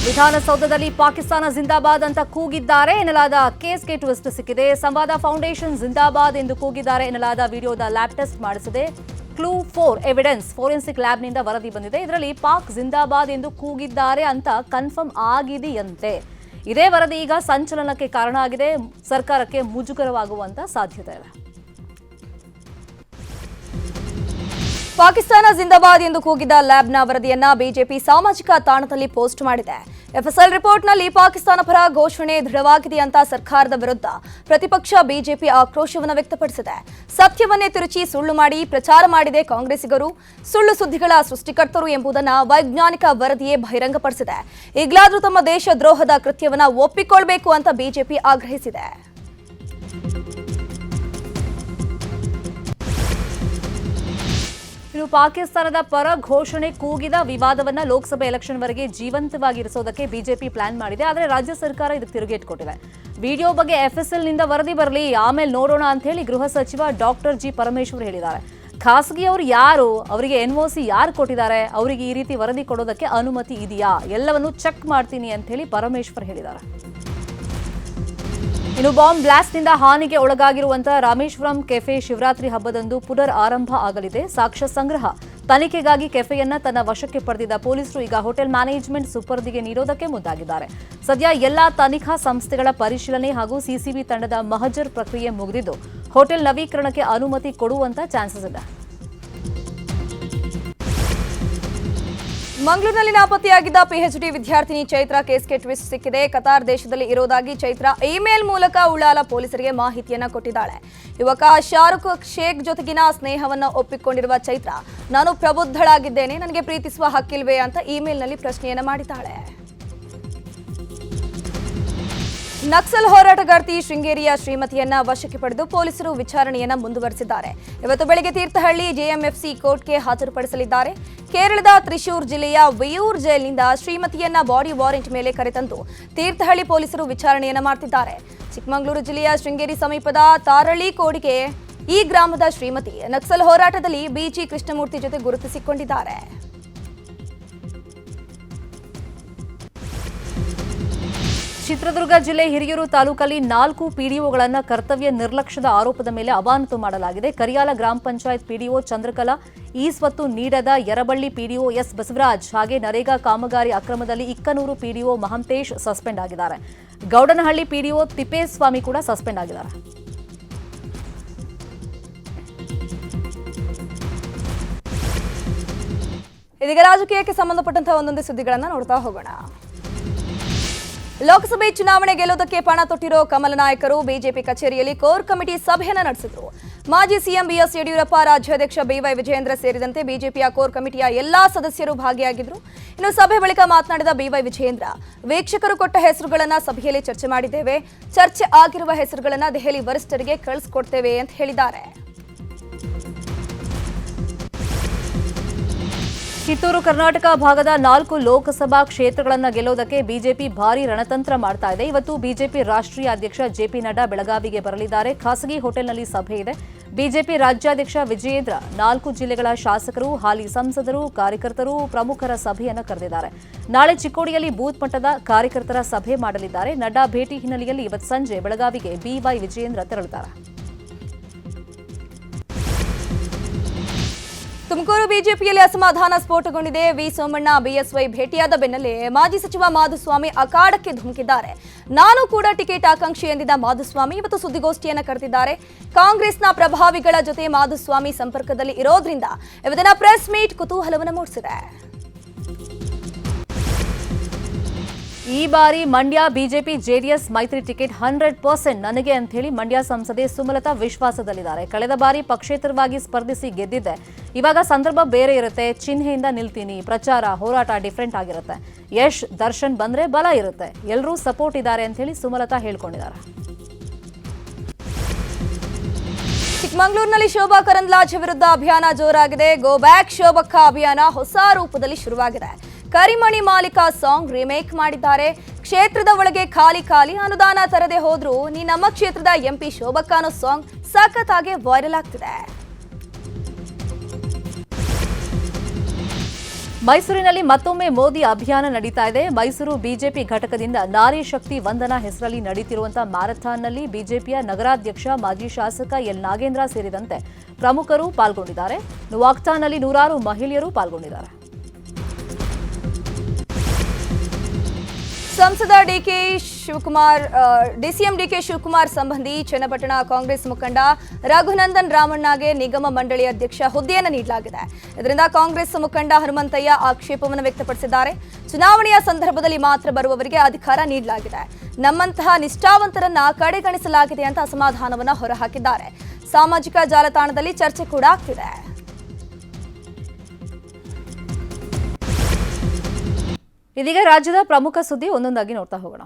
ವಿಧಾನಸೌಧದಲ್ಲಿ ಪಾಕಿಸ್ತಾನ ಜಿಂದಾಬಾದ್ ಅಂತ ಕೂಗಿದ್ದಾರೆ ಎನ್ನಲಾದ ಕೇಸ್ಗೆ ಟ್ವಿಸ್ಟ್ ಸಿಕ್ಕಿದೆ. ಸಂವಾದ ಫೌಂಡೇಶನ್ ಜಿಂದಾಬಾದ್ ಎಂದು ಕೂಗಿದ್ದಾರೆ ಎನ್ನಲಾದ ವಿಡಿಯೋದ ಲ್ಯಾಬ್ ಟೆಸ್ಟ್ ಮಾಡಿಸಿದೆ. ಕ್ಲೂ 4 ಎವಿಡೆನ್ಸ್ ಫೋರೆನ್ಸಿಕ್ ಲ್ಯಾಬ್ನಿಂದ ವರದಿ ಬಂದಿದೆ. ಇದರಲ್ಲಿ ಪಾಕ್ ಜಿಂದಾಬಾದ್ ಎಂದು ಕೂಗಿದ್ದಾರೆ ಅಂತ ಕನ್ಫರ್ಮ್ ಆಗಿದೆಯಂತೆ. ಇದೇ ವರದಿ ಈಗ ಸಂಚಲನಕ್ಕೆ ಕಾರಣ ಆಗಿದೆ. ಸರ್ಕಾರಕ್ಕೆ ಮುಜುಗರವಾಗುವಂತ ಸಾಧ್ಯತೆ ಇದೆ. ಪಾಕಿಸ್ತಾನ ಜಿಂದಾಬಾದ್ ಎಂದು ಕೂಗಿದ ಲ್ಯಾಬ್ನ ವರದಿಯನ್ನ ಬಿಜೆಪಿ ಸಾಮಾಜಿಕ ತಾಣದಲ್ಲಿ ಪೋಸ್ಟ್ ಮಾಡಿದೆ. ಎಫ್ಎಸ್ಎಲ್ ರಿಪೋರ್ಟ್ನಲ್ಲಿ ಪಾಕಿಸ್ತಾನ ಪರ ಘೋಷಣೆ ದೃಢವಾಗಿದೆ ಅಂತ ಸರ್ಕಾರದ ವಿರುದ್ಧ ಪ್ರತಿಪಕ್ಷ ಬಿಜೆಪಿ ಆಕ್ರೋಶವನ್ನು ವ್ಯಕ್ತಪಡಿಸಿದೆ. ಸತ್ಯವನ್ನೇ ತಿರುಚಿ ಸುಳ್ಳು ಮಾಡಿ ಪ್ರಚಾರ ಮಾಡಿದೆ ಕಾಂಗ್ರೆಸ್ಸಿಗರು. ಸುಳ್ಳು ಸುದ್ದಿಗಳ ಸೃಷ್ಟಿಕರ್ತರು ಎಂಬುದನ್ನು ವೈಜ್ಞಾನಿಕ ವರದಿಯೇ ಬಹಿರಂಗಪಡಿಸಿದೆ. ಈಗಲಾದರೂ ತಮ್ಮ ದೇಶ ದ್ರೋಹದ ಕೃತ್ಯವನ್ನು ಒಪ್ಪಿಕೊಳ್ಳಬೇಕು ಅಂತ ಬಿಜೆಪಿ ಆಗ್ರಹಿಸಿದೆ. ಇನ್ನು ಪಾಕಿಸ್ತಾನದ ಪರ ಘೋಷಣೆ ಕೂಗಿದ ವಿವಾದವನ್ನ ಲೋಕಸಭೆ ಎಲೆಕ್ಷನ್ವರೆಗೆ ಜೀವಂತವಾಗಿರಿಸೋದಕ್ಕೆ ಬಿಜೆಪಿ ಪ್ಲಾನ್ ಮಾಡಿದೆ. ಆದರೆ ರಾಜ್ಯ ಸರ್ಕಾರ ಇದಕ್ಕೆ ತಿರುಗೇಟು ಕೊಟ್ಟಿದೆ. ವಿಡಿಯೋ ಬಗ್ಗೆ ಎಫ್ಎಸ್ಎಲ್ನಿಂದ ವರದಿ ಬರಲಿ, ಆಮೇಲೆ ನೋಡೋಣ ಅಂತ ಹೇಳಿ ಗೃಹ ಸಚಿವ ಡಾಕ್ಟರ್ ಜಿ ಪರಮೇಶ್ವರ್ ಹೇಳಿದ್ದಾರೆ. ಖಾಸಗಿಯವರು ಯಾರು, ಅವರಿಗೆ ಎನ್ಒಸಿ ಯಾರು ಕೊಟ್ಟಿದ್ದಾರೆ, ಅವರಿಗೆ ಈ ರೀತಿ ವರದಿ ಕೊಡೋದಕ್ಕೆ ಅನುಮತಿ ಇದೆಯಾ, ಎಲ್ಲವನ್ನೂ ಚೆಕ್ ಮಾಡ್ತೀನಿ ಅಂತ ಹೇಳಿ ಪರಮೇಶ್ವರ್ ಹೇಳಿದ್ದಾರೆ. ಇನ್ನು ಬಾಂಬ್ ಬ್ಲಾಸ್ಟ್ನಿಂದ ಹಾನಿಗೆ ಒಳಗಾಗಿರುವಂತಹ ರಾಮೇಶ್ವರಂ ಕೆಫೆ ಶಿವರಾತ್ರಿ ಹಬ್ಬದಂದು ಪುನರ್ ಆರಂಭ ಆಗಲಿದೆ. ಸಾಕ್ಷ್ಯ ಸಂಗ್ರಹ ತನಿಖೆಗಾಗಿ ಕೆಫೆಯನ್ನ ತನ್ನ ವಶಕ್ಕೆ ಪಡೆದಿದ್ದ ಪೊಲೀಸರು ಈಗ ಹೋಟೆಲ್ ಮ್ಯಾನೇಜ್ಮೆಂಟ್ ಸುಪರ್ದಿಗೆ ನೀಡೋದಕ್ಕೆ ಮುಂದಾಗಿದ್ದಾರೆ. ಸದ್ಯ ಎಲ್ಲಾ ತನಿಖಾ ಸಂಸ್ಥೆಗಳ ಪರಿಶೀಲನೆ ಹಾಗೂ ಸಿಸಿಬಿ ತಂಡದ ಮಹಜರ್ ಪ್ರಕ್ರಿಯೆ ಮುಗಿದಿದ್ದು ಹೋಟೆಲ್ ನವೀಕರಣಕ್ಕೆ ಅನುಮತಿ ಕೊಡುವಂತ ಚಾನ್ಸಸ್ ಇದೆ. ಮಂಗಳೂರಿನಲ್ಲಿ ನಾಪತ್ತೆಯಾಗಿದ್ದ ಪಿಎಚ್ಡಿ ವಿದ್ಯಾರ್ಥಿನಿ ಚೈತ್ರ ಕೇಸ್ಗೆ ಟ್ವಿಸ್ಟ್ ಸಿಕ್ಕಿದೆ. ಕತಾರ್ ದೇಶದಲ್ಲಿ ಇರೋದಾಗಿ ಚೈತ್ರ ಇಮೇಲ್ ಮೂಲಕ ಉಳ್ಳಾಲ ಪೊಲೀಸರಿಗೆ ಮಾಹಿತಿಯನ್ನ ಕೊಟ್ಟಿದ್ದಾಳೆ. ಯುವಕ ಶಾರುಖ್ ಶೇಖ್ ಜೊತೆಗಿನ ಸ್ನೇಹವನ್ನು ಒಪ್ಪಿಕೊಂಡಿರುವ ಚೈತ್ರ, ನಾನು ಪ್ರಬುದ್ಧಳಾಗಿದ್ದೇನೆ, ನನಗೆ ಪ್ರೀತಿಸುವ ಹಕ್ಕಿಲ್ವೇ ಅಂತ ಇಮೇಲ್ನಲ್ಲಿ ಪ್ರಶ್ನೆಯನ್ನ ಮಾಡಿದ್ದಾಳೆ. ನಕ್ಸಲ್ ಹೋರಾಟಗಾರ್ತಿ ಶೃಂಗೇರಿಯ ಶ್ರೀಮತಿಯನ್ನ ವಶಕ್ಕೆ ಪಡೆದು ಪೊಲೀಸರು ವಿಚಾರಣೆಯನ್ನ ಮುಂದುವರೆಸಿದ್ದಾರೆ. ಇವತ್ತು ಬೆಳಗ್ಗೆ ತೀರ್ಥಹಳ್ಳಿ ಜೆಎಂಎಫ್ಸಿ ಕೋರ್ಟ್ಗೆ ಹಾಜರುಪಡಿಸಲಿದ್ದಾರೆ. ಕೇರಳದ ತ್ರಿಶೂರ್ ಜಿಲ್ಲೆಯ ವಿಯೂರ್ ಜೈಲಿನಿಂದ ಶ್ರೀಮತಿಯನ್ನ ಬಾಡಿ ವಾರೆಂಟ್ ಮೇಲೆ ಕರೆತಂದು ತೀರ್ಥಹಳ್ಳಿ ಪೊಲೀಸರು ವಿಚಾರಣೆಯನ್ನ ಮಾಡ್ತಿದ್ದಾರೆ. ಚಿಕ್ಕಮಗಳೂರು ಜಿಲ್ಲೆಯ ಶೃಂಗೇರಿ ಸಮೀಪದ ತಾರಳಿ ಕೋಡಿಗೆ ಈ ಗ್ರಾಮದ ಶ್ರೀಮತಿ ನಕ್ಸಲ್ ಹೋರಾಟದಲ್ಲಿ ಬಿಜಿ ಕೃಷ್ಣಮೂರ್ತಿ ಜೊತೆ ಗುರುತಿಸಿಕೊಂಡಿದ್ದಾರೆ. ಚಿತ್ರದುರ್ಗ ಜಿಲ್ಲೆ ಹಿರಿಯೂರು ತಾಲೂಕಲ್ಲಿ 4 ಪಿಡಿಒಗಳನ್ನು ಕರ್ತವ್ಯ ನಿರ್ಲಕ್ಷ್ಯದ ಆರೋಪದ ಮೇಲೆ ಅಮಾನತು ಮಾಡಲಾಗಿದೆ. ಕರಿಯಾಲ ಗ್ರಾಮ ಪಂಚಾಯತ್ ಪಿಡಿಒ ಚಂದ್ರಕಲಾ, ಈ ಸ್ವತ್ತು ನೀಡದ ಯರಬಳ್ಳಿ ಪಿಡಿಒ ಎಸ್ ಬಸವರಾಜ್ ಹಾಗೆ ನರೇಗಾ ಕಾಮಗಾರಿ ಅಕ್ರಮದಲ್ಲಿ ಇಕ್ಕನೂರು ಪಿಡಿಒ ಮಹಂತೇಶ್ ಸಸ್ಪೆಂಡ್ ಆಗಿದ್ದಾರೆ. ಗೌಡನಹಳ್ಳಿ ಪಿಡಿಒ ತಿಪ್ಪೇಸ್ವಾಮಿ ಕೂಡ ಸಸ್ಪೆಂಡ್ ಆಗಿದ್ದಾರೆ. ಇದೀಗ ರಾಜಕೀಯಕ್ಕೆ ಸಂಬಂಧಪಟ್ಟಂತಹ ಒಂದೊಂದು ಸುದ್ದಿಗಳನ್ನು ನೋಡ್ತಾ ಹೋಗೋಣ. ಲೋಕಸಭೆ ಚುನಾವಣೆ ಗೆಲ್ಲೋದಕ್ಕೆ ಪಣ ತೊಟ್ಟಿರೋ ಕಮಲ ನಾಯಕರು ಬಿಜೆಪಿ ಕಚೇರಿಯಲ್ಲಿ ಕೋರ್ ಕಮಿಟಿ ಸಭೆಯನ್ನ ನಡೆಸಿದ್ರು. ಮಾಜಿ ಸಿಎಂ ಬಿಎಸ್ ಯಡಿಯೂರಪ್ಪ, ರಾಜ್ಯಾಧ್ಯಕ್ಷ ಬಿವೈ ವಿಜಯೇಂದ್ರ ಸೇರಿದಂತೆ ಬಿಜೆಪಿಯ ಕೋರ್ ಕಮಿಟಿಯ ಎಲ್ಲಾ ಸದಸ್ಯರು ಭಾಗಿಯಾಗಿದ್ರು. ಇನ್ನು ಸಭೆ ಬಳಿಕ ಮಾತನಾಡಿದ ಬಿವೈ ವಿಜಯೇಂದ್ರ, ವೀಕ್ಷಕರು ಕೊಟ್ಟ ಹೆಸರುಗಳನ್ನ ಸಭೆಯಲ್ಲಿ ಚರ್ಚೆ ಮಾಡಿದ್ದೇವೆ. ಚರ್ಚೆ ಆಗಿರುವ ಹೆಸರುಗಳನ್ನ ದೆಹಲಿ ವರಿಷ್ಠರಿಗೆ ಕಳಿಸಿಕೊಡ್ತೇವೆ ಅಂತ ಹೇಳಿದ್ದಾರೆ. ಕಿತ್ತೂರು ಕರ್ನಾಟಕ ಭಾಗದ 4 ಲೋಕಸಭಾ ಕ್ಷೇತ್ರಗಳನ್ನು ಗೆಲ್ಲೋದಕ್ಕೆ ಬಿಜೆಪಿ ಭಾರೀ ರಣತಂತ್ರ ಮಾಡ್ತಾ ಇದೆ. ಇವತ್ತು ಬಿಜೆಪಿ ರಾಷ್ಟ್ರೀಯ ಅಧ್ಯಕ್ಷ ಜೆಪಿ ನಡ್ಡಾ ಬೆಳಗಾವಿಗೆ ಬರಲಿದ್ದಾರೆ. ಖಾಸಗಿ ಹೋಟೆಲ್ನಲ್ಲಿ ಸಭೆ ಇದೆ. ಬಿಜೆಪಿ ರಾಜ್ಯಾಧ್ಯಕ್ಷ ವಿಜಯೇಂದ್ರ 4 ಜಿಲ್ಲೆಗಳ ಶಾಸಕರು, ಹಾಲಿ ಸಂಸದರು, ಕಾರ್ಯಕರ್ತರು, ಪ್ರಮುಖರ ಸಭೆಯನ್ನು ಕರೆದಿದ್ದಾರೆ. ನಾಳೆ ಚಿಕ್ಕೋಡಿಯಲ್ಲಿ ಬೂತ್ ಮಟ್ಟದ ಕಾರ್ಯಕರ್ತರ ಸಭೆ ಮಾಡಲಿದ್ದಾರೆ. ನಡ್ಡಾ ಭೇಟಿ ಹಿನ್ನೆಲೆಯಲ್ಲಿ ಇವತ್ತು ಸಂಜೆ ಬೆಳಗಾವಿಗೆ ಬಿವೈ ವಿಜಯೇಂದ್ರ ತೆರಳುತ್ತಾರೆ. ತುಮಕೂರು ಬಿಜೆಪಿಯಲ್ಲಿ ಅಸಮಾಧಾನ ಸ್ಫೋಟಗೊಂಡಿದೆ. ವಿ ಸೋಮಣ್ಣ ಬಿಎಸ್ವೈ ಭೇಟಿಯಾದ ಬೆನ್ನಲ್ಲೇ ಮಾಜಿ ಸಚಿವ ಮಾಧುಸ್ವಾಮಿ ಅಖಾಡಕ್ಕೆ ಧುಮುಕಿದ್ದಾರೆ. ನಾನು ಕೂಡ ಟಿಕೆಟ್ ಆಕಾಂಕ್ಷಿ ಎಂದಿದ್ದ ಮಾಧುಸ್ವಾಮಿ ಇವತ್ತು ಸುದ್ದಿಗೋಷ್ಠಿಯನ್ನು ಕರೆದಿದ್ದಾರೆ. ಕಾಂಗ್ರೆಸ್ನ ಪ್ರಭಾವಿಗಳ ಜೊತೆ ಮಾಧುಸ್ವಾಮಿ ಸಂಪರ್ಕದಲ್ಲಿ ಇರೋದ್ರಿಂದ ಇವತ್ತಿನ ಪ್ರೆಸ್ ಮೀಟ್ ಕುತೂಹಲವನ್ನು ಮೂಡಿಸಿದೆ. ಈ ಬಾರಿ ಮಂಡ್ಯ ಬಿಜೆಪಿ ಜೆಡಿಎಸ್ ಮೈತ್ರಿ ಟಿಕೆಟ್ 100% ನನಗೆ ಅಂತ ಹೇಳಿ ಮಂಡ್ಯ ಸಂಸದೆ ಸುಮಲತಾ ವಿಶ್ವಾಸದಲ್ಲಿದ್ದಾರೆ. ಕಳೆದ ಬಾರಿ ಪಕ್ಷೇತರವಾಗಿ ಸ್ಪರ್ಧಿಸಿ ಗೆದ್ದಿದ್ದೆ. ಇವಾಗ ಸಂದರ್ಭ ಬೇರೆ ಇರುತ್ತೆ, ಚಿಹ್ನೆಯಿಂದ ನಿಲ್ತೀನಿ, ಪ್ರಚಾರ ಹೋರಾಟ ಡಿಫರೆಂಟ್ ಆಗಿರುತ್ತೆ, ಯಶ್ ದರ್ಶನ್ ಬಂದ್ರೆ ಬಲ ಇರುತ್ತೆ, ಎಲ್ಲರೂ ಸಪೋರ್ಟ್ ಇದ್ದಾರೆ ಅಂತ ಹೇಳಿ ಸುಮಲತಾ ಹೇಳ್ಕೊಂಡಿದ್ದಾರೆ. ಚಿಕ್ಕಮಗಳೂರಿನಲ್ಲಿ ಶೋಭಾ ಕರಂದ್ಲಾಜೆ ವಿರುದ್ಧ ಅಭಿಯಾನ ಜೋರಾಗಿದೆ. ಗೋ ಬ್ಯಾಕ್ ಶೋಭಕ್ಕ ಅಭಿಯಾನ ಹೊಸ ರೂಪದಲ್ಲಿ ಶುರುವಾಗಿದೆ. ಕರಿಮಣಿ ಮಾಲೀಕ ಸಾಂಗ್ ರಿಮೇಕ್ ಮಾಡಿದ್ದಾರೆ. ಕ್ಷೇತ್ರದ ಒಳಗೆ ಖಾಲಿ ಅನುದಾನ ತರದೆ ಹೋದ್ರೂ ನೀ ನಮ್ಮ ಕ್ಷೇತ್ರದ ಎಂಪಿ ಶೋಭಕ್ಕ ಅನ್ನೋ ಸಾಂಗ್ ಸಖತ್ತಾಗಿ ವೈರಲ್ ಆಗ್ತಿದೆ. ಮೈಸೂರಿನಲ್ಲಿ ಮತ್ತೊಮ್ಮೆ ಮೋದಿ ಅಭಿಯಾನ ನಡೀತಾ ಇದೆ. ಮೈಸೂರು ಬಿಜೆಪಿ ಘಟಕದಿಂದ ನಾರಿ ಶಕ್ತಿ ವಂದನಾ ಹೆಸರಲ್ಲಿ ನಡೀತಿರುವಂತಹ ಮ್ಯಾರಥಾನ್ನಲ್ಲಿ ಬಿಜೆಪಿಯ ನಗರಾಧ್ಯಕ್ಷ ಮಾಜಿ ಶಾಸಕ ಎಲ್ ನಾಗೇಂದ್ರ ಸೇರಿದಂತೆ ಪ್ರಮುಖರು ಪಾಲ್ಗೊಂಡಿದ್ದಾರೆ. ವಾಕ್ಥಾನ್ನಲ್ಲಿ ನೂರಾರು ಮಹಿಳೆಯರು ಪಾಲ್ಗೊಂಡಿದ್ದಾರೆ. ಸಂಸದ ಡಿಸಿಎಂ ಡಿಕೆ ಶಿವಕುಮಾರ್ ಸಂಬಂಧಿ ಚನ್ನಪಟ್ಟಣ ಕಾಂಗ್ರೆಸ್ ಮುಖಂಡ ರಘುನಂದನ್ ರಾಮಣ್ಣಗೆ ನಿಗಮ ಮಂಡಳಿ ಅಧ್ಯಕ್ಷ ಹುದ್ದೆಯನ್ನು ನೀಡಲಾಗಿದೆ. ಇದರಿಂದ ಕಾಂಗ್ರೆಸ್ ಮುಖಂಡ ಹನುಮಂತಯ್ಯ ಆಕ್ಷೇಪವನ್ನು ವ್ಯಕ್ತಪಡಿಸಿದ್ದಾರೆ. ಚುನಾವಣೆಯ ಸಂದರ್ಭದಲ್ಲಿ ಮಾತ್ರ ಬರುವವರಿಗೆ ಅಧಿಕಾರ ನೀಡಲಾಗಿದೆ, ನಮ್ಮಂತಹ ನಿಷ್ಠಾವಂತರನ್ನ ಕಡೆಗಣಿಸಲಾಗಿದೆ ಅಂತ ಅಸಮಾಧಾನವನ್ನು ಹೊರಹಾಕಿದ್ದಾರೆ. ಸಾಮಾಜಿಕ ಜಾಲತಾಣದಲ್ಲಿ ಚರ್ಚೆ ಕೂಡ ಆಗ್ತಿದೆ. ಇದೀಗ ರಾಜ್ಯದ ಪ್ರಮುಖ ಸುದ್ದಿ ಒಂದೊಂದಾಗಿ ನೋಡ್ತಾ ಹೋಗೋಣ.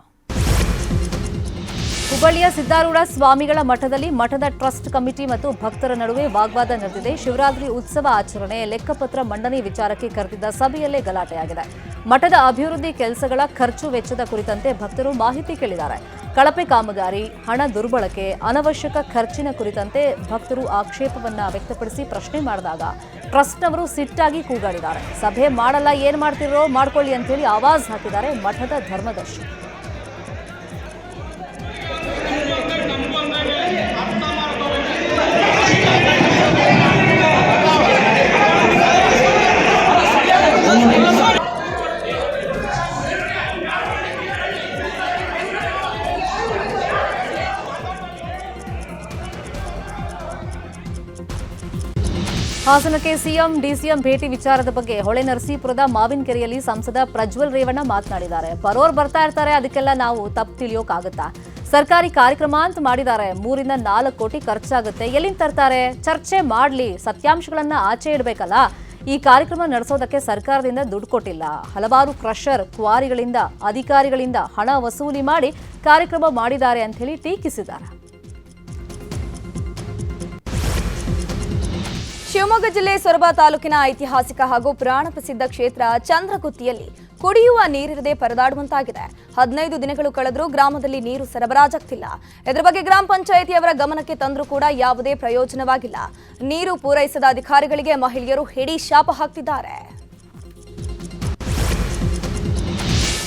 ಹುಬ್ಬಳ್ಳಿಯ ಸಿದ್ದಾರೂಢ ಸ್ವಾಮಿಗಳ ಮಠದಲ್ಲಿ ಮಠದ ಟ್ರಸ್ಟ್ ಕಮಿಟಿ ಮತ್ತು ಭಕ್ತರ ನಡುವೆ ವಾಗ್ವಾದ ನಡೆದಿದೆ. ಶಿವರಾತ್ರಿ ಉತ್ಸವ ಆಚರಣೆ ಲೆಕ್ಕಪತ್ರ ಮಂಡನೆ ವಿಚಾರಕ್ಕೆ ಕರೆದಿದ್ದ ಸಭೆಯಲ್ಲೇ ಗಲಾಟೆಯಾಗಿದೆ. ಮಠದ ಅಭಿವೃದ್ಧಿ ಕೆಲಸಗಳ ಖರ್ಚು ವೆಚ್ಚದ ಕುರಿತಂತೆ ಭಕ್ತರು ಮಾಹಿತಿ ಕೇಳಿದ್ದಾರೆ. ಕಳಪೆ ಕಾಮಗಾರಿ, ಹಣ ದುರ್ಬಳಕೆ, ಅನವಶ್ಯಕ ಖರ್ಚಿನ ಕುರಿತಂತೆ ಭಕ್ತರು ಆಕ್ಷೇಪವನ್ನ ವ್ಯಕ್ತಪಡಿಸಿ ಪ್ರಶ್ನೆ ಮಾಡಿದಾಗ ಟ್ರಸ್ಟ್ನವರು ಸಿಟ್ಟಾಗಿ ಕೂಗಾಡಿದ್ದಾರೆ. ಸಭೆ ಮಾಡಲ್ಲ, ಏನ್ ಮಾಡ್ತಿರೋ ಮಾಡ್ಕೊಳ್ಳಿ ಅಂತ ಹೇಳಿ ಆವಾಜ್ ಹಾಕಿದ್ದಾರೆ ಮಠದ ಧರ್ಮದರ್ಶಿ. ಹಾಸನಕ್ಕೆ ಸಿಎಂ ಡಿಸಿಎಂ ಭೇಟಿ ವಿಚಾರದ ಬಗ್ಗೆ ಹೊಳೆನರಸೀಪುರದ ಮಾವಿನಕೆರೆಯಲ್ಲಿ ಸಂಸದ ಪ್ರಜ್ವಲ್ ರೇವಣ್ಣ ಮಾತನಾಡಿದ್ದಾರೆ. ಬರೋರು ಬರ್ತಾ ಇರ್ತಾರೆ, ಅದಕ್ಕೆಲ್ಲ ನಾವು ತಪ್ಪು ತಿಳಿಯೋಕ್ಕಾಗುತ್ತಾ? ಸರ್ಕಾರಿ ಕಾರ್ಯಕ್ರಮ ಅಂತ ಮಾಡಿದ್ದಾರೆ, 3 ರಿಂದ 4 ಕೋಟಿ ಖರ್ಚಾಗುತ್ತೆ, ಎಲ್ಲಿಂದ ತರ್ತಾರೆ? ಚರ್ಚೆ ಮಾಡಲಿ, ಸತ್ಯಾಂಶಗಳನ್ನ ಆಚೆ ಇಡಬೇಕಲ್ಲ. ಈ ಕಾರ್ಯಕ್ರಮ ನಡೆಸೋದಕ್ಕೆ ಸರ್ಕಾರದಿಂದ ದುಡ್ಡು ಕೊಟ್ಟಿಲ್ಲ. ಹಲವಾರು ಕ್ರಷರ್, ಕ್ವಾರಿಗಳಿಂದ, ಅಧಿಕಾರಿಗಳಿಂದ ಹಣ ವಸೂಲಿ ಮಾಡಿ ಕಾರ್ಯಕ್ರಮ ಮಾಡಿದ್ದಾರೆ ಅಂತ ಹೇಳಿ ಟೀಕಿಸಿದ್ದಾರೆ. ಶಿವಮೊಗ್ಗ ಜಿಲ್ಲೆ ಸೊರಬ ತಾಲೂಕಿನ ಐತಿಹಾಸಿಕ ಹಾಗೂ ಪುರಾಣ ಪ್ರಸಿದ್ಧ ಕ್ಷೇತ್ರ ಚಂದ್ರಗುತ್ತಿಯಲ್ಲಿ ಕುಡಿಯುವ ನೀರಿರದೆ ಪರದಾಡುವಂತಾಗಿದೆ. 15 ದಿನಗಳು ಕಳೆದರೂ ಗ್ರಾಮದಲ್ಲಿ ನೀರು ಸರಬರಾಜಾಗ್ತಿಲ್ಲ. ಇದರ ಬಗ್ಗೆ ಗ್ರಾಮ ಪಂಚಾಯಿತಿಯವರ ಗಮನಕ್ಕೆ ತಂದರೂ ಕೂಡ ಯಾವುದೇ ಪ್ರಯೋಜನವಾಗಿಲ್ಲ. ನೀರು ಪೂರೈಸದ ಅಧಿಕಾರಿಗಳಿಗೆ ಮಹಿಳೆಯರು ಹಿಡಿ ಶಾಪ ಹಾಕ್ತಿದ್ದಾರೆ.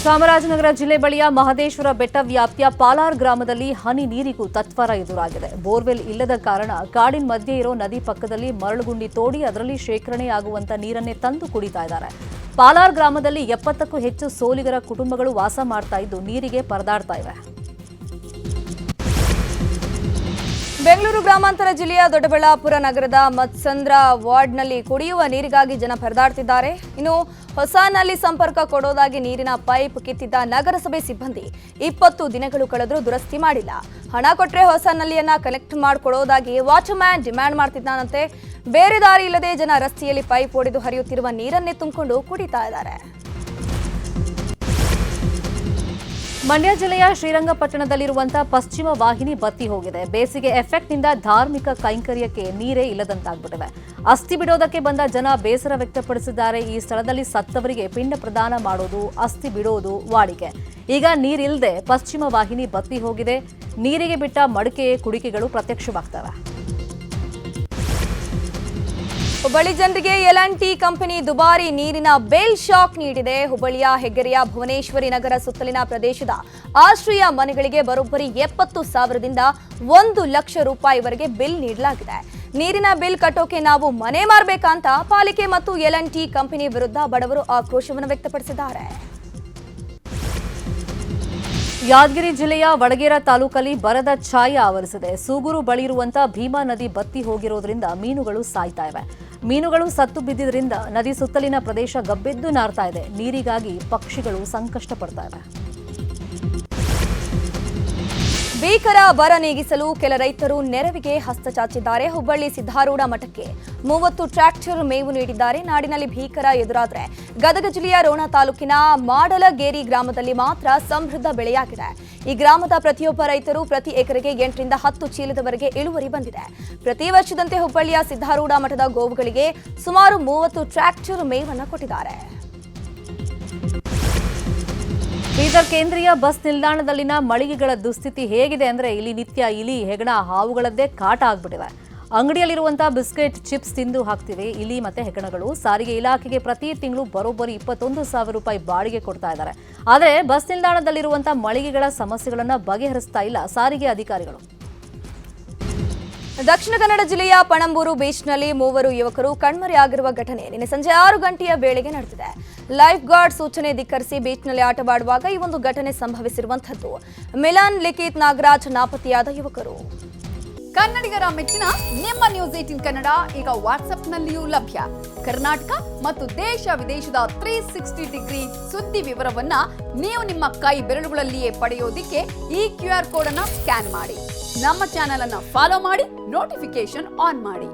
ಚಾಮರಾಜನಗರ ಜಿಲ್ಲೆ ಬಳಿಯ ಮಹದೇಶ್ವರ ಬೆಟ್ಟ ವ್ಯಾಪ್ತಿಯ ಪಾಲಾರ್ ಗ್ರಾಮದಲ್ಲಿ ಹನಿ ನೀರಿಗೂ ತತ್ವರ ಎದುರಾಗಿದೆ. ಬೋರ್ವೆಲ್ ಇಲ್ಲದ ಕಾರಣ ಕಾಡಿನ ಮಧ್ಯೆ ಇರೋ ನದಿ ಪಕ್ಕದಲ್ಲಿ ಮರಳುಗುಂಡಿ ತೋಡಿ ಅದರಲ್ಲಿ ಶೇಖರಣೆಯಾಗುವಂತ ನೀರನ್ನೇ ತಂದು ಕುಡಿತಾ ಇದ್ದಾರೆ. ಪಾಲಾರ್ ಗ್ರಾಮದಲ್ಲಿ 70ಕ್ಕೂ ಹೆಚ್ಚು ಸೋಲಿಗರ ಕುಟುಂಬಗಳು ವಾಸ ಮಾಡ್ತಾ ಇದ್ದು ನೀರಿಗೆ ಪರದಾಡ್ತಾ ಇವೆ. ಬೆಂಗಳೂರು ಗ್ರಾಮಾಂತರ ಜಿಲ್ಲೆಯ ದೊಡ್ಡಬಳ್ಳಾಪುರ ನಗರದ ಮತ್ಸಂದ್ರ ವಾರ್ಡ್ನಲ್ಲಿ ಕುಡಿಯುವ ನೀರಿಗಾಗಿ ಜನ ಪರದಾಡ್ತಿದ್ದಾರೆ. ಇನ್ನು ಹೊಸನಲ್ಲಿ ಸಂಪರ್ಕ ಕೊಡೋದಾಗಿ ನೀರಿನ ಪೈಪ್ ಕಿತ್ತಿದ್ದ ನಗರಸಭೆ ಸಿಬ್ಬಂದಿ 20 ದಿನಗಳು ಕಳೆದರೂ ದುರಸ್ತಿ ಮಾಡಿಲ್ಲ. ಹಣ ಕೊಟ್ಟರೆ ಹೊಸ ನಲ್ಲಿಯನ್ನ ಕನೆಕ್ಟ್ ಮಾಡಿಕೊಡೋದಾಗಿ ವಾಟರ್ಮ್ಯಾನ್ ಡಿಮ್ಯಾಂಡ್ ಮಾಡ್ತಿದ್ದಾನಂತೆ. ಬೇರೆ ದಾರಿ ಇಲ್ಲದೆ ಜನ ರಸ್ತೆಯಲ್ಲಿ ಪೈಪ್ ಒಡೆದು ಹರಿಯುತ್ತಿರುವ ನೀರನ್ನೇ ತುಂಬಿಕೊಂಡು ಕುಡಿತಾ ಇದ್ದಾರೆ. ಮಂಡ್ಯ ಜಿಲ್ಲೆಯ ಶ್ರೀರಂಗಪಟ್ಟಣದಲ್ಲಿರುವಂತಹ ಪಶ್ಚಿಮ ವಾಹಿನಿ ಬತ್ತಿ ಹೋಗಿದೆ. ಬೇಸಿಗೆ ಎಫೆಕ್ಟ್ನಿಂದ ಧಾರ್ಮಿಕ ಕೈಂಕರ್ಯಕ್ಕೆ ನೀರೇ ಇಲ್ಲದಂತಾಗ್ಬಿಟ್ಟಿದೆ. ಅಸ್ಥಿ ಬಿಡೋದಕ್ಕೆ ಬಂದ ಜನ ಬೇಸರ ವ್ಯಕ್ತಪಡಿಸಿದ್ದಾರೆ. ಈ ಸ್ಥಳದಲ್ಲಿ ಸತ್ತವರಿಗೆ ಪಿಂಡ ಪ್ರದಾನ ಮಾಡೋದು, ಅಸ್ಥಿ ಬಿಡೋದು ವಾಡಿಕೆ. ಈಗ ನೀರಿಲ್ಲದೆ ಪಶ್ಚಿಮ ವಾಹಿನಿ ಬತ್ತಿ ಹೋಗಿದೆ. ನೀರಿಗೆ ಬಿಟ್ಟ ಮಡಿಕೆ, ಕುಡಿಕೆಗಳು ಪ್ರತ್ಯಕ್ಷವಾಗ್ತವೆ. ಹುಬ್ಬಳ್ಳಿ ಜನರಿಗೆ L&T ಕಂಪನಿ ದುಬಾರಿ ನೀರಿನ ಬೇಲ್ ಶಾಕ್ ನೀಡಿದೆ. ಹುಬ್ಬಳ್ಳಿಯ ಹೆಗ್ಗೆರೆಯ ಭುವನೇಶ್ವರಿ ನಗರ ಸುತ್ತಲಿನ ಪ್ರದೇಶದ ಆಶ್ರಯ ಮನೆಗಳಿಗೆ ಬರೋಬ್ಬರಿ 70,000ದಿಂದ 1 ಲಕ್ಷ ರೂಪಾಯಿವರೆಗೆ ಬಿಲ್ ನೀಡಲಾಗಿದೆ. ನೀರಿನ ಬಿಲ್ ಕಟ್ಟೋಕೆ ನಾವು ಮನೆ ಮಾರಬೇಕಂತ ಪಾಲಿಕೆ ಮತ್ತು L&T ಕಂಪನಿ ವಿರುದ್ಧ ಬಡವರು ಆಕ್ರೋಶವನ್ನು ವ್ಯಕ್ತಪಡಿಸಿದ್ದಾರೆ. ಯಾದಗಿರಿ ಜಿಲ್ಲೆಯ ವಡಗೇರ ತಾಲೂಕಲ್ಲಿ ಬರದ ಛಾಯೆ ಆವರಿಸಿದೆ. ಸೂಗೂರು ಬಳಿ ಇರುವಂತಹ ಭೀಮಾ ನದಿ ಬತ್ತಿ ಹೋಗಿರೋದ್ರಿಂದ ಮೀನುಗಳು ಸಾಯ್ತಾ ಇವೆ. ಮೀನುಗಳು ಸತ್ತು ಬಿದ್ದಿದ್ರಿಂದ ನದಿ ಸುತ್ತಲಿನ ಪ್ರದೇಶ ಗಬ್ಬೆದ್ದು ನಾರ್ತಾ ಇದೆ. ನೀರಿಗಾಗಿ ಪಕ್ಷಿಗಳು ಸಂಕಷ್ಟ ಪಡ್ತಾ ಇವೆ. ಭೀಕರ ಬರ ನೀಗಿಸಲು ಕೆಲ ರೈತರು ನೆರವಿಗೆ ಹಸ್ತ ಚಾಚಿದ್ದಾರೆ. ಹುಬ್ಬಳ್ಳಿ ಸಿದ್ದಾರೂಢ ಮಠಕ್ಕೆ 30 ಟ್ರ್ಯಾಕ್ಟರ್ ಮೇವು ನೀಡಿದ್ದಾರೆ. ನಾಡಿನಲ್ಲಿ ಭೀಕರ ಎದುರಾದರೆ ಗದಗ ಜಿಲ್ಲೆಯ ರೋಣ ತಾಲೂಕಿನ ಮಾಡಲಗೇರಿ ಗ್ರಾಮದಲ್ಲಿ ಮಾತ್ರ ಸಮೃದ್ಧ ಬೆಳೆಯಾಗಿದೆ. ಈ ಗ್ರಾಮದ ಪ್ರತಿಯೊಬ್ಬ ರೈತರು ಪ್ರತಿ ಎಕರೆಗೆ 8 ರಿಂದ 10 ಚೀಲದವರೆಗೆ ಇಳುವರಿ ಬಂದಿದೆ. ಪ್ರತಿ ವರ್ಷದಂತೆ ಹುಬ್ಬಳ್ಳಿಯ ಸಿದ್ದಾರೂಢ ಮಠದ ಗೋವುಗಳಿಗೆ ಸುಮಾರು 30 ಟ್ರ್ಯಾಕ್ಟರ್ ಮೇವನ್ನು ಕೊಟ್ಟಿದ್ದಾರೆ. ಬೀದರ್ ಕೇಂದ್ರೀಯ ಬಸ್ ನಿಲ್ದಾಣದಲ್ಲಿನ ಮಳಿಗೆಗಳ ದುಸ್ಥಿತಿ ಹೇಗಿದೆ ಅಂದ್ರೆ ಇಲ್ಲಿ ನಿತ್ಯ ಇಲಿ, ಹೆಗಣ, ಹಾವುಗಳದ್ದೇ ಕಾಟ ಆಗ್ಬಿಟ್ಟಿವೆ. ಅಂಗಡಿಯಲ್ಲಿರುವಂತಹ ಬಿಸ್ಕೆಟ್ ಚಿಪ್ಸ್ ತಿಂದು ಹಾಕ್ತಿವೆ ಇಲಿ ಮತ್ತೆ ಹೆಗ್ಗಣಗಳು. ಸಾರಿಗೆ ಇಲಾಖೆಗೆ ಪ್ರತಿ ತಿಂಗಳು ಬರೋಬ್ಬರಿ 21,000 ರೂಪಾಯಿ ಬಾಡಿಗೆ ಕೊಡ್ತಾ ಇದ್ದಾರೆ. ಆದರೆ ಬಸ್ ನಿಲ್ದಾಣದಲ್ಲಿರುವಂತಹ ಮಳಿಗೆಗಳ ಸಮಸ್ಯೆಗಳನ್ನ ಬಗೆಹರಿಸ್ತಾ ಇಲ್ಲ ಸಾರಿಗೆ ಅಧಿಕಾರಿಗಳು. ದಕ್ಷಿಣ ಕನ್ನಡ ಜಿಲ್ಲೆಯ ಪಣಂಬೂರು ಬೀಚ್ನಲ್ಲಿ 3 ಯುವಕರು ಕಣ್ಮರೆಯಾಗಿರುವ ಘಟನೆ ನಿನ್ನೆ ಸಂಜೆ 6 ಗಂಟೆಯ ವೇಳೆಗೆ ನಡೆದಿದೆ. ಲೈಫ್ ಗಾರ್ಡ್ ಸೂಚನೆ ಧಿಕ್ಕರಿಸಿ ಬೀಚ್ನಲ್ಲಿ ಆಟವಾಡುವಾಗ ಈ ಒಂದು ಘಟನೆ ಸಂಭವಿಸಿರುವಂತದ್ದು. ಮಿಲಾನ್, ಲಿಖಿತ್, ನಾಗರಾಜ್ ನಾಪತ್ತೆಯಾದ ಯುವಕರು. ಕನ್ನಡಿಗರ ಮೆಚ್ಚಿನ ನಿಮ್ಮ ನ್ಯೂಸ್ 18 ಕನ್ನಡ ಈಗ ವಾಟ್ಸ್ಆಪ್ನಲ್ಲಿಯೂ ಲಭ್ಯ. ಕರ್ನಾಟಕ ಮತ್ತು ದೇಶ ವಿದೇಶದ 360 ಡಿಗ್ರಿ ಸುದ್ದಿ ವಿವರವನ್ನ ನೀವು ನಿಮ್ಮ ಕೈ ಬೆರಳುಗಳಲ್ಲಿಯೇ ಪಡೆಯೋದಿಕ್ಕೆ ಈ QR ಕೋಡ್ ಅನ್ನ ಸ್ಕ್ಯಾನ್ ಮಾಡಿ. ನಮ್ಮ ಚಾನೆಲ್ ಅನ್ನ ಫಾಲೋ ಮಾಡಿ, ನೋಟಿಫಿಕೇಶನ್ ಆನ್ ಮಾಡಿ.